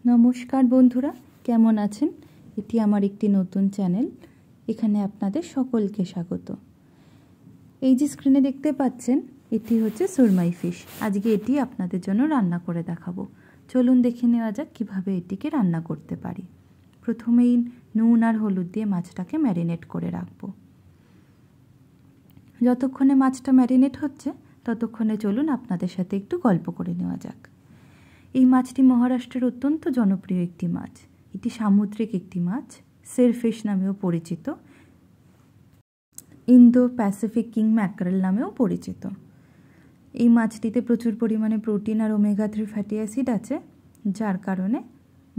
নমস্কার বন্ধুরা, কেমন আছেন? এটি আমার একটি নতুন চ্যানেল। এখানে আপনাদের সকলকে স্বাগত। এই যে স্ক্রিনে দেখতে পাচ্ছেন, এটি হচ্ছে সুরমাই ফিশ। আজকে এটি আপনাদের জন্য রান্না করে দেখাবো। চলুন দেখে নেওয়া যাক কীভাবে এটিকে রান্না করতে পারি। প্রথমেই নুন আর হলুদ দিয়ে মাছটাকে ম্যারিনেট করে রাখবো। যতক্ষণে মাছটা ম্যারিনেট হচ্ছে ততক্ষণে চলুন আপনাদের সাথে একটু গল্প করে নেওয়া যাক। এই মাছটি মহারাষ্ট্রের অত্যন্ত জনপ্রিয় একটি মাছ। এটি সামুদ্রিক একটি মাছ, সেলফিশ নামেও পরিচিত, ইন্দো প্যাসিফিক কিং ম্যাকারেল নামেও পরিচিত। এই মাছটিতে প্রচুর পরিমাণে প্রোটিন আর ওমেগা 3 ফ্যাটি অ্যাসিড আছে, যার কারণে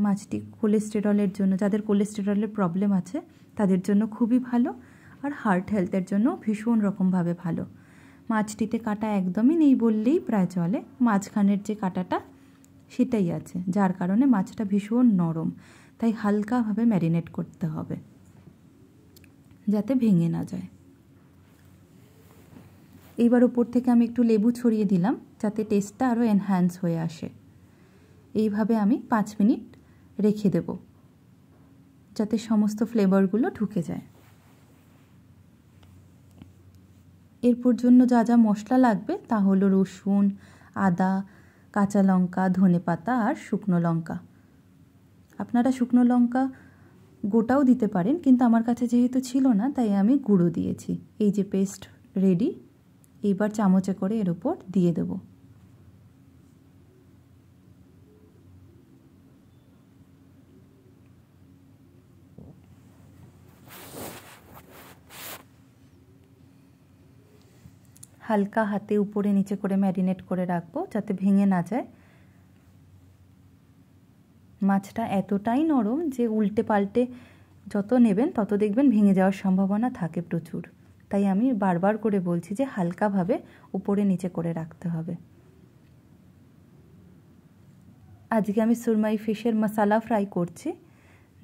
মাছটি কোলেস্টেরলের জন্য, যাদের কোলেস্টেরলের প্রবলেম আছে তাদের জন্য খুবই ভালো, আর হার্ট হেলথের জন্য ভীষণ রকমভাবে ভালো। মাছটিতে কাঁটা একদমই নেই বললেই প্রায় চলে। মাঝখানের যে কাঁটাটা সেটাই আছে, যার কারণে মাছটা ভীষণ নরম। তাই হালকাভাবে ম্যারিনেট করতে হবে যাতে ভেঙে না যায়। এইবার ওপর থেকে আমি একটু লেবু ছড়িয়ে দিলাম যাতে টেস্টটা আরও এনহ্যান্স হয়ে আসে। এইভাবে আমি 5 মিনিট রেখে দেব যাতে সমস্ত ফ্লেভারগুলো ঢুকে যায়। এরপর জন্য যা যা মশলা লাগবে তা হলো রসুন, আদা, কাঁচা লঙ্কা, ধনেপাতা আর শুকনো লঙ্কা। আপনারা শুকনো লঙ্কা গোটাও দিতে পারেন, কিন্তু আমার কাছে যেহেতু ছিল না তাই আমি গুঁড়ো দিয়েছি। এই যে পেস্ট রেডি, এইবার চামচে করে এর উপর দিয়ে দেব। হালকা হাতে উপরে নিচে করে ম্যারিনেট করে রাখবো যাতে ভেঙে না যায়। মাছটা এতটাই নরম যে উল্টে পাল্টে যত নেবেন তত দেখবেন ভেঙে যাওয়ার সম্ভাবনা থাকে প্রচুর। তাই আমি বারবার করে বলছি যে হালকাভাবে উপরে নিচে করে রাখতে হবে। আজকে আমি সুরমাই ফিশের মশলা ফ্রাই করছি,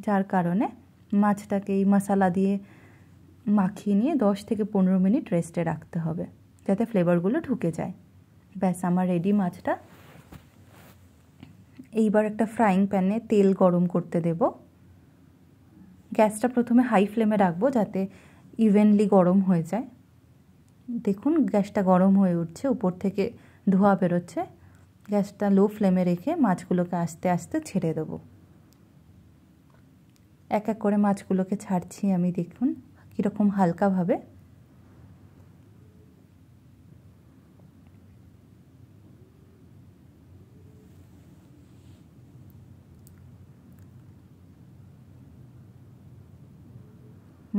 যার কারণে মাছটাকে এই মশলা দিয়ে মাখিয়ে নিয়ে 10 থেকে 15 মিনিট রেস্টে রাখতে হবে যাতে ফ্লেভারগুলো ঢুকে যায়। ব্যাস, আমার রেডি মাছটা। এইবার একটা ফ্রাইং প্যানে তেল গরম করতে দেব। গ্যাসটা প্রথমে হাই ফ্লেমে রাখবো যাতে ইভেনলি গরম হয়ে যায়। দেখুন গ্যাসটা গরম হয়ে উঠছে, উপর থেকে ধোঁয়া বেরোচ্ছে। গ্যাসটা লো ফ্লেমে রেখে মাছগুলোকে আস্তে আস্তে ছেড়ে দেবো। এক এক করে মাছগুলোকে ছাড়ছি আমি, দেখুন কীরকম হালকাভাবে।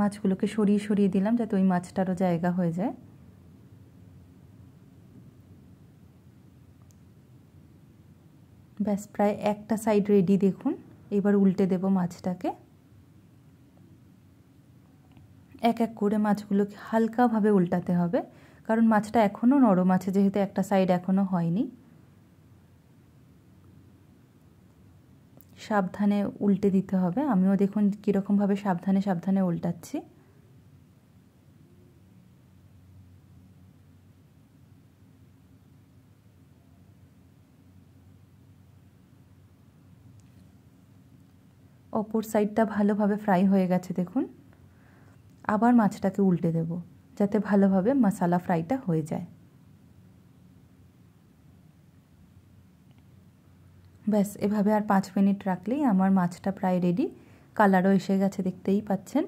মাছগুলোকে সরিয়ে সরিয়ে দিলাম যাতে ওই মাছটারও জায়গা হয়ে যায়। ব্যাস, প্রায় একটা সাইড রেডি দেখুন। এবার উল্টে দেব মাছটাকে। এক এক করে মাছগুলোকে হালকাভাবে উল্টাতে হবে, কারণ মাছটা এখনও নরম আছে যেহেতু একটা সাইড এখনও হয়নি। সাবধানে উল্টে দিতে হবে। আমিও দেখুন কীরকমভাবে সাবধানে সাবধানে উল্টাচ্ছি। অপর সাইডটা ভালোভাবে ফ্রাই হয়ে গেছে দেখুন। আবার মাছটাকে উল্টে দেব যাতে ভালোভাবে মশলা ফ্রাইটা হয়ে যায়। ব্যাস, এভাবে আর 5 মিনিট রাখলেই আমার মাছটা প্রায় রেডি। কালারও এসে গেছে, দেখতেই পাচ্ছেন।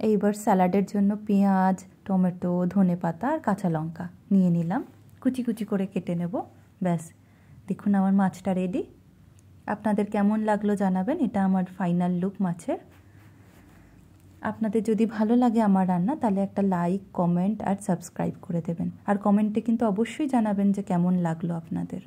এইবার স্যালাডের জন্য পেঁয়াজ, টমেটো, ধনেপাতা আর কাঁচা লঙ্কা নিয়ে নিলাম, কুচি কুচি করে কেটে নেব। ব্যাস, দেখুন আমার মাছটা রেডি। আপনাদের কেমন লাগলো জানাবেন। এটা আমার ফাইনাল লুক মাছের। আপনাদের যদি ভালো লাগে আমার রান্না তাহলে একটা লাইক, কমেন্ট আর সাবস্ক্রাইব করে দেবেন। আর কমেন্টে কিন্তু অবশ্যই জানাবেন যে কেমন লাগলো আপনাদের।